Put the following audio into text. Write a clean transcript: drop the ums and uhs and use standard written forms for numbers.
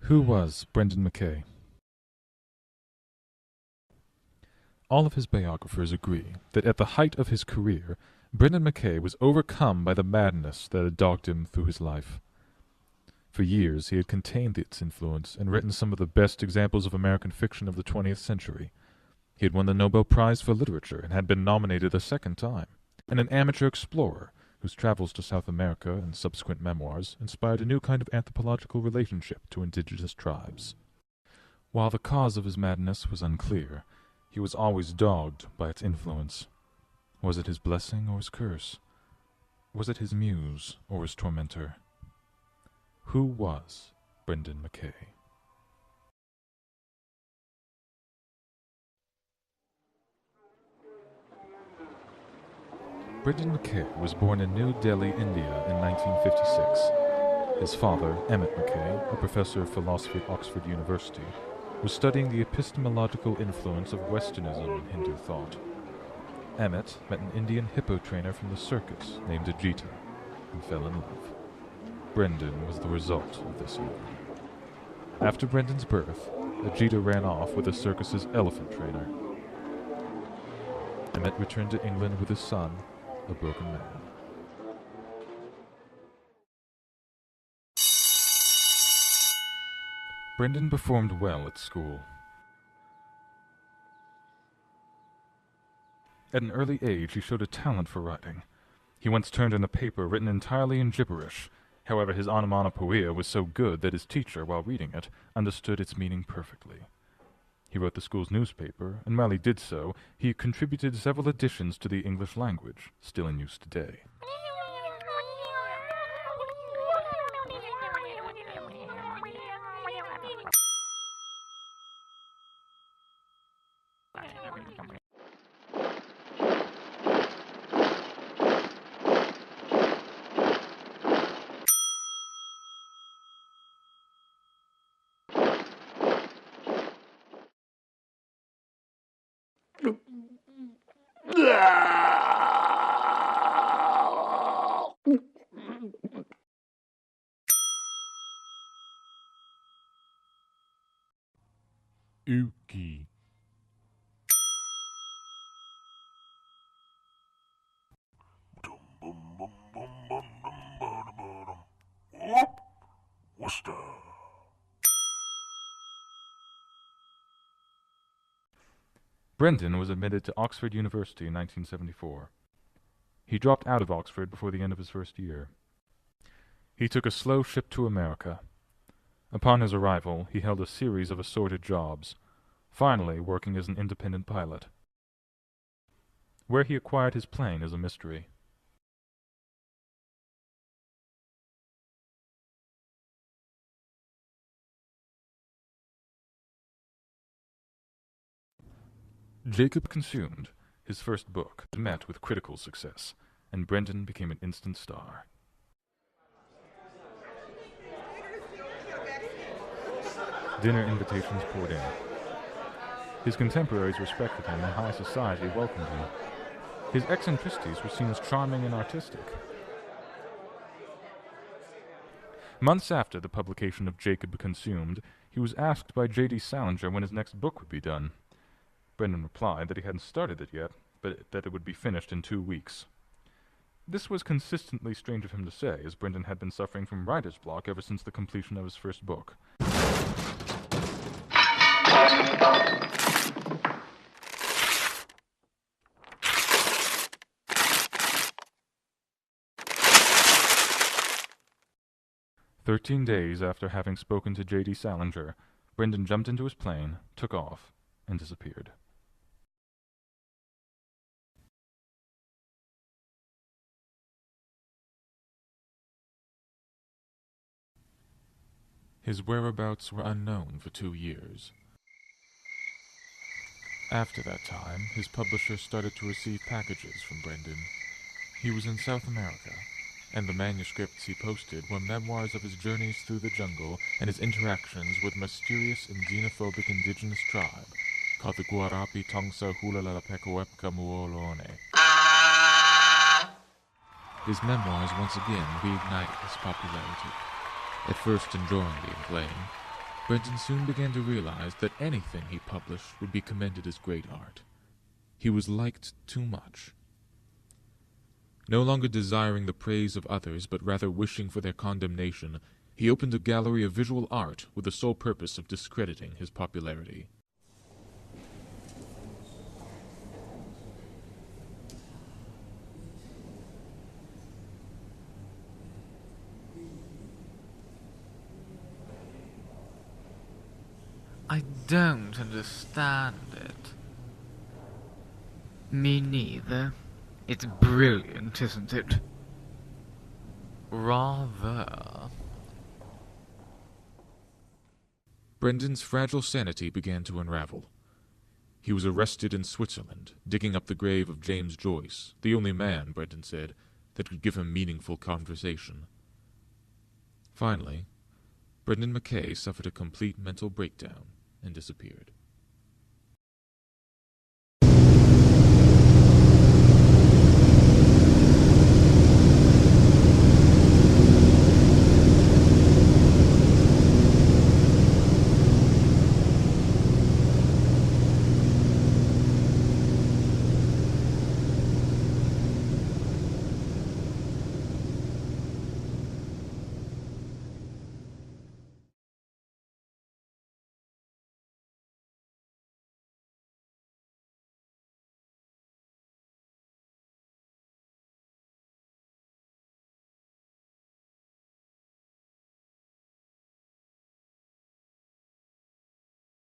Who was Brendan McKay? All of his biographers agree that at the height of his career, Brendan McKay was overcome by the madness that had dogged him through his life. For years he had contained its influence and written some of the best examples of American fiction of the 20th century. He had won the Nobel Prize for Literature and had been nominated a second time, and an amateur explorer whose travels to South America and subsequent memoirs inspired a new kind of anthropological relationship to indigenous tribes. While the cause of his madness was unclear, he was always dogged by its influence. Was it his blessing or his curse? Was it his muse or his tormentor? Who was Brendan McKay? Brendan McKay was born in New Delhi, India in 1956. His father, Emmett McKay, a professor of philosophy at Oxford University, was studying the epistemological influence of Westernism in Hindu thought. Emmett met an Indian hippo trainer from the circus named Ajita and fell in love. Brendan was the result of this union. After Brendan's birth, Ajita ran off with the circus's elephant trainer. Emmett returned to England with his son, a broken man. Brendan performed well at school. At an early age, he showed a talent for writing. He once turned in a paper written entirely in gibberish. However, his onomatopoeia was so good that his teacher, while reading it, understood its meaning perfectly. He wrote the school's newspaper, and while he did so, he contributed several editions to the English language, still in use today. Ookie. Worcester. Brendan was admitted to Oxford University in 1974. He dropped out of Oxford before the end of his first year. He took a slow ship to America. Upon his arrival, he held a series of assorted jobs, finally working as an independent pilot. Where he acquired his plane is a mystery. Jacob Consumed, his first book, met with critical success, and Brendan became an instant star. Dinner invitations poured in. His contemporaries respected him, and high society welcomed him. His eccentricities were seen as charming and artistic. Months after the publication of Jacob Consumed, he was asked by J.D. Salinger when his next book would be done. Brendan replied that he hadn't started it yet, but that it would be finished in 2 weeks. This was consistently strange of him to say, as Brendan had been suffering from writer's block ever since the completion of his first book. 13 days after having spoken to J.D. Salinger, Brendan jumped into his plane, took off, and disappeared. His whereabouts were unknown for 2 years. After that time, his publisher started to receive packages from Brendan. He was in South America, and the manuscripts he posted were memoirs of his journeys through the jungle and his interactions with a mysterious and xenophobic indigenous tribe called the Guarapi Tongsa Hulalapekawepka Muolone. His memoirs once again reignited his popularity. At first enjoying being plain, Brendan soon began to realize that anything he published would be commended as great art. He was liked too much. No longer desiring the praise of others, but rather wishing for their condemnation, he opened a gallery of visual art with the sole purpose of discrediting his popularity. I don't understand it. Me neither. It's brilliant, isn't it? Rather. Brendan's fragile sanity began to unravel. He was arrested in Switzerland, digging up the grave of James Joyce, the only man, Brendan said, that could give him meaningful conversation. Finally, Brendan McKay suffered a complete mental breakdown and disappeared.